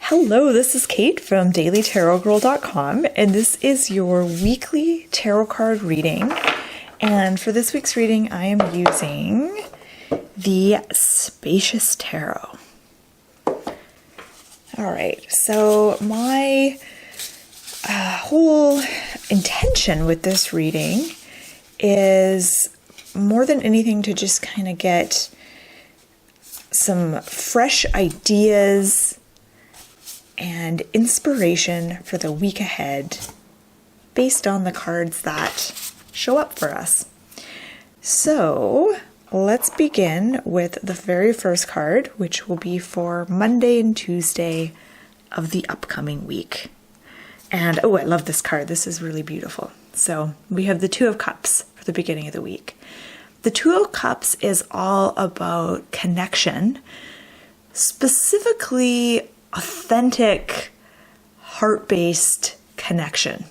Hello, this is Kate from dailytarotgirl.com, and this is your weekly tarot card reading. And for this week's reading, I am using the Spacious Tarot. All right, so my whole intention with this reading is more than anything to just kind of get some fresh ideas and inspiration for the week ahead based on the cards that show up for us. So let's begin with the very first card, which will be for Monday and Tuesday of the upcoming week. And oh, I love this card. This is really beautiful. So we have the Two of Cups for the beginning of the week. The Two of Cups is all about connection, specifically authentic, heart-based connection.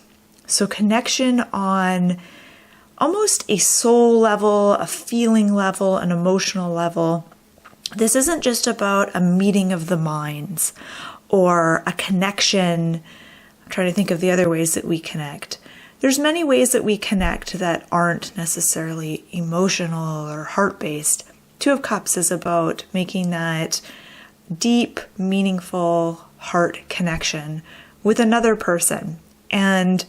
So connection on almost a soul level, a feeling level, an emotional level. This isn't just about a meeting of the minds or a connection. I'm trying to think of the other ways that we connect. There's many ways that we connect that aren't necessarily emotional or heart-based. Two of Cups is about making that deep, meaningful heart connection with another person. And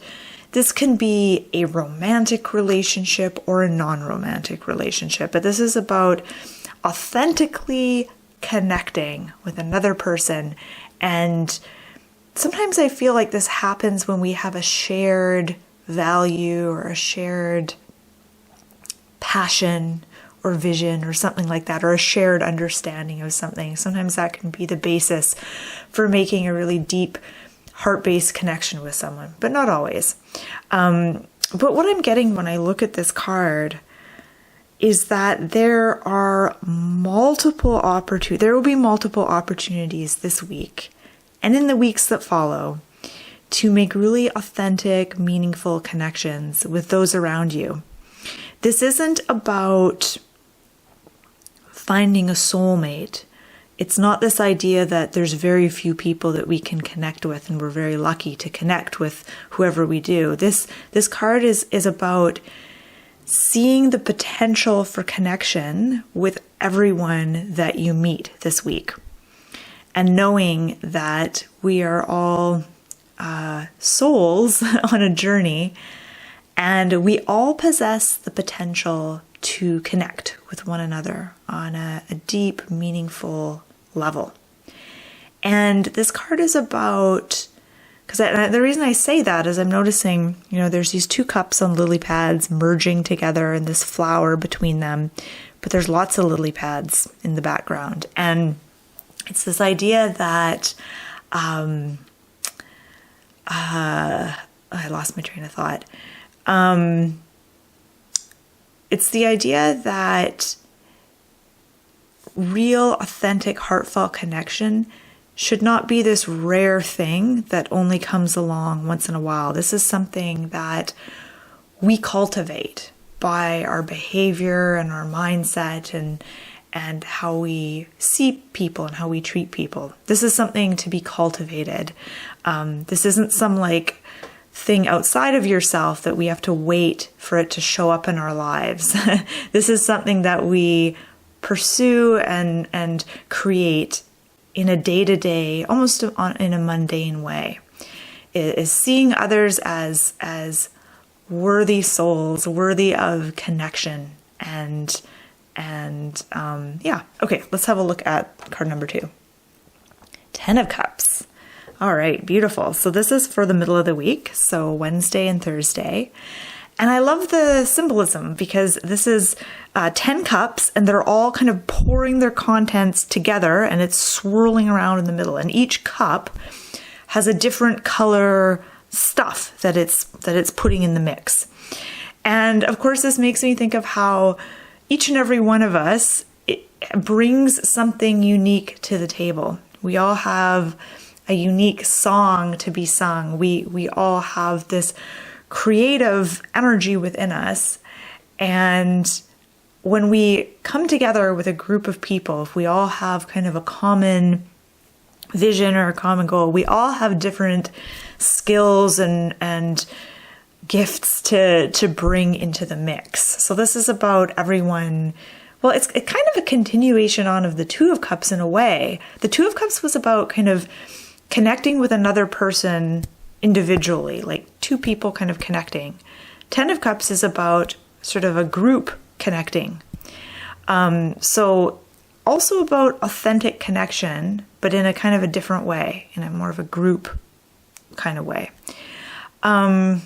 this can be a romantic relationship or a non-romantic relationship, but this is about authentically connecting with another person. And sometimes I feel like this happens when we have a shared value or a shared passion or vision or something like that, or a shared understanding of something. Sometimes that can be the basis for making a really deep heart-based connection with someone, but not always. But what I'm getting when I look at this card is that there will be multiple opportunities this week and in the weeks that follow to make really authentic, meaningful connections with those around you. This isn't about finding a soulmate. It's not this idea that there's very few people that we can connect with and we're very lucky to connect with whoever we do. This card is about seeing the potential for connection with everyone that you meet this week and knowing that we are all souls on a journey and we all possess the potential to connect with one another on a deep, meaningful level. And this card is about, because the reason I say that is I'm noticing, there's these two cups on lily pads merging together and this flower between them, but there's lots of lily pads in the background. And it's this idea that, I lost my train of thought. It's the idea that real, authentic, heartfelt connection should not be this rare thing that only comes along once in a while. This is something that we cultivate by our behavior and our mindset and how we see people and how we treat people. This is something to be cultivated. This isn't some thing outside of yourself that we have to wait for it to show up in our lives. This is something that we pursue and create in a day-to-day, almost in a mundane way. It is seeing others as worthy souls, worthy of connection. Okay, let's have a look at card number 2. 10 of Cups. All right, beautiful. So this is for the middle of the week, so Wednesday and Thursday. And I love the symbolism because this is 10 cups and they're all kind of pouring their contents together and it's swirling around in the middle. And each cup has a different color stuff that it's putting in the mix. And of course, this makes me think of how each and every one of us brings something unique to the table. We all have a unique song to be sung. We all have this creative energy within us. And when we come together with a group of people, if we all have kind of a common vision or a common goal. We all have different skills and gifts to bring into the mix. So this is about everyone. Well, it's kind of a continuation on of the Two of Cups in a way. The Two of Cups was about kind of connecting with another person individually, like two people kind of connecting. Ten of Cups is about sort of a group connecting. So also about authentic connection, but in a kind of a different way, in a more of a group kind of way. But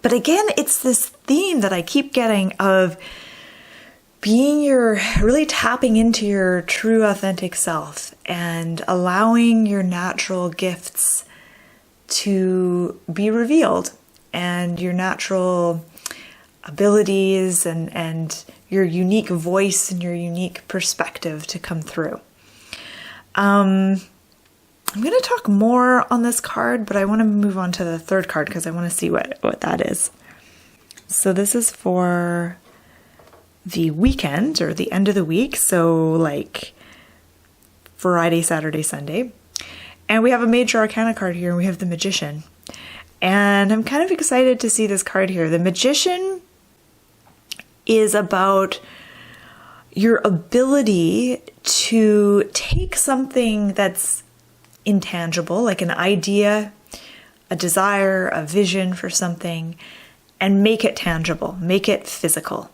again, it's this theme that I keep getting of really tapping into your true authentic self and allowing your natural gifts to be revealed and your natural abilities and your unique voice and your unique perspective to come through. I'm going to talk more on this card, but I want to move on to the third card because I want to see what that is. So this is for the weekend or the end of the week. So like Friday, Saturday, Sunday. And we have a major arcana card here and we have the Magician. And I'm kind of excited to see this card here. The Magician is about your ability to take something that's intangible, like an idea, a desire, a vision for something, and make it tangible, make it physical.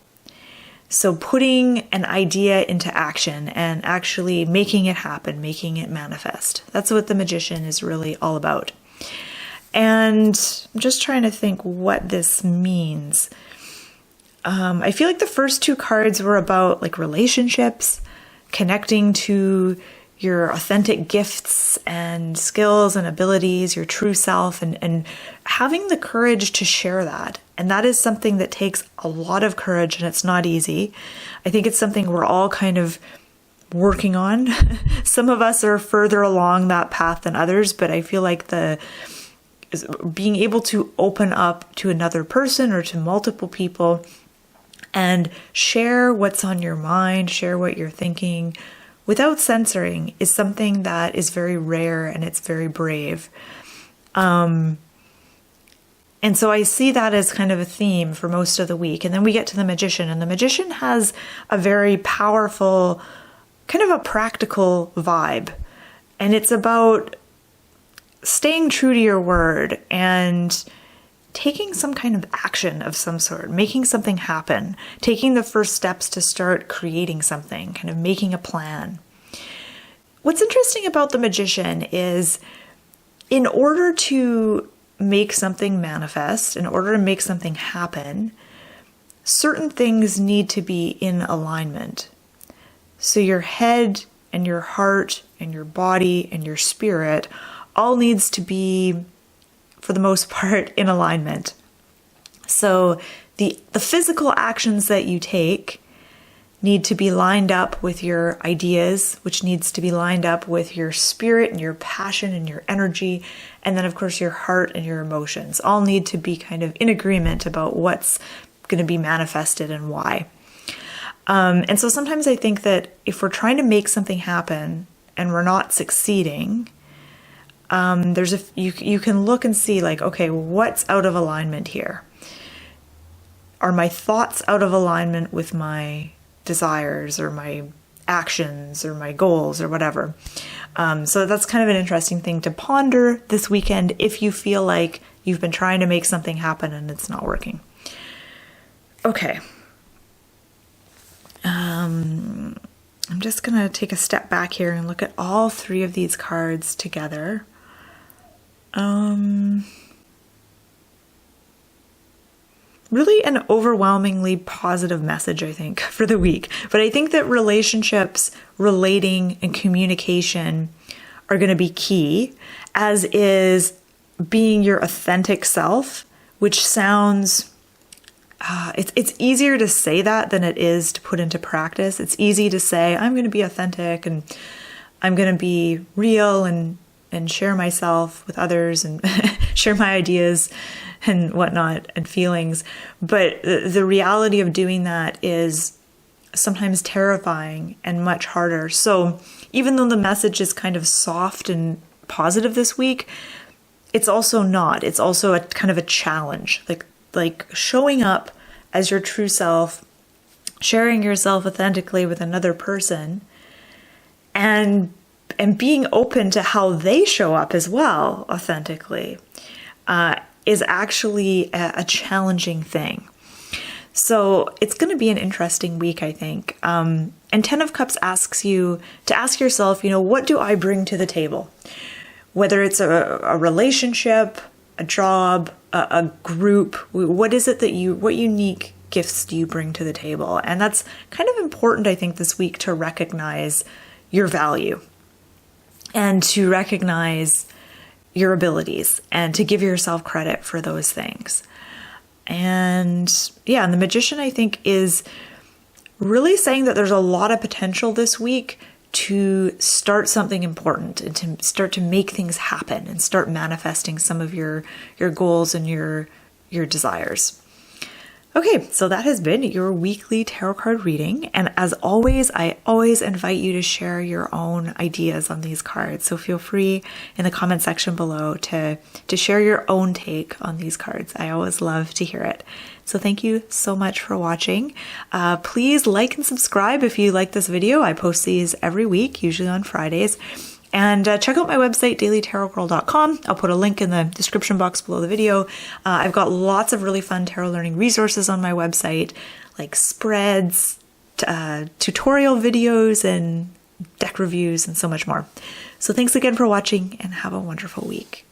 So putting an idea into action and actually making it happen, making it manifest. That's what the Magician is really all about. And I'm just trying to think what this means. I feel like the first two cards were about like relationships, connecting to your authentic gifts and skills and abilities, your true self, and having the courage to share that. And that is something that takes a lot of courage and it's not easy. I think it's something we're all kind of working on. Some of us are further along that path than others, but I feel like being able to open up to another person or to multiple people and share what's on your mind, share what you're thinking without censoring is something that is very rare and it's very brave. And so I see that as kind of a theme for most of the week. And then we get to the Magician, and the Magician has a very powerful, kind of a practical vibe. And it's about staying true to your word and taking some kind of action of some sort, making something happen, taking the first steps to start creating something, kind of making a plan. What's interesting about the Magician is in order to make something manifest, in order to make something happen, certain things need to be in alignment. So your head and your heart and your body and your spirit all needs to be, for the most part, in alignment. So the physical actions that you take need to be lined up with your ideas, which needs to be lined up with your spirit and your passion and your energy. And then, of course, your heart and your emotions all need to be kind of in agreement about what's going to be manifested and why. And so sometimes I think that if we're trying to make something happen and we're not succeeding, you can look and see like, okay, what's out of alignment here? Are my thoughts out of alignment with my desires or my actions or my goals or whatever? So that's kind of an interesting thing to ponder this weekend if you feel like you've been trying to make something happen and it's not working. Okay. I'm just going to take a step back here and look at all three of these cards together. Really an overwhelmingly positive message, I think, for the week. But I think that relationships, relating, and communication are going to be key, as is being your authentic self, which sounds, it's easier to say that than it is to put into practice. It's easy to say, I'm going to be authentic and I'm going to be real and share myself with others and share my ideas and whatnot and feelings. But the reality of doing that is sometimes terrifying and much harder. So even though the message is kind of soft and positive this week, it's also not. It's also a kind of a challenge, like showing up as your true self, sharing yourself authentically with another person, and being open to how they show up as well authentically, is actually a challenging thing. So it's going to be an interesting week, I think. And 10 of Cups asks you to ask yourself, what do I bring to the table? Whether it's a relationship, a job, a group, what is it what unique gifts do you bring to the table? And that's kind of important, I think, this week to recognize your value and to recognize your abilities and to give yourself credit for those things. And the Magician, I think, is really saying that there's a lot of potential this week to start something important and to start to make things happen and start manifesting some of your goals and your desires. Okay, so that has been your weekly tarot card reading. And as always, I always invite you to share your own ideas on these cards. So feel free in the comment section below to share your own take on these cards. I always love to hear it. So thank you so much for watching. Please like and subscribe if you like this video. I post these every week, usually on Fridays. And check out my website, dailytarotgirl.com. I'll put a link in the description box below the video. I've got lots of really fun tarot learning resources on my website, like spreads, tutorial videos, and deck reviews, and so much more. So thanks again for watching, and have a wonderful week.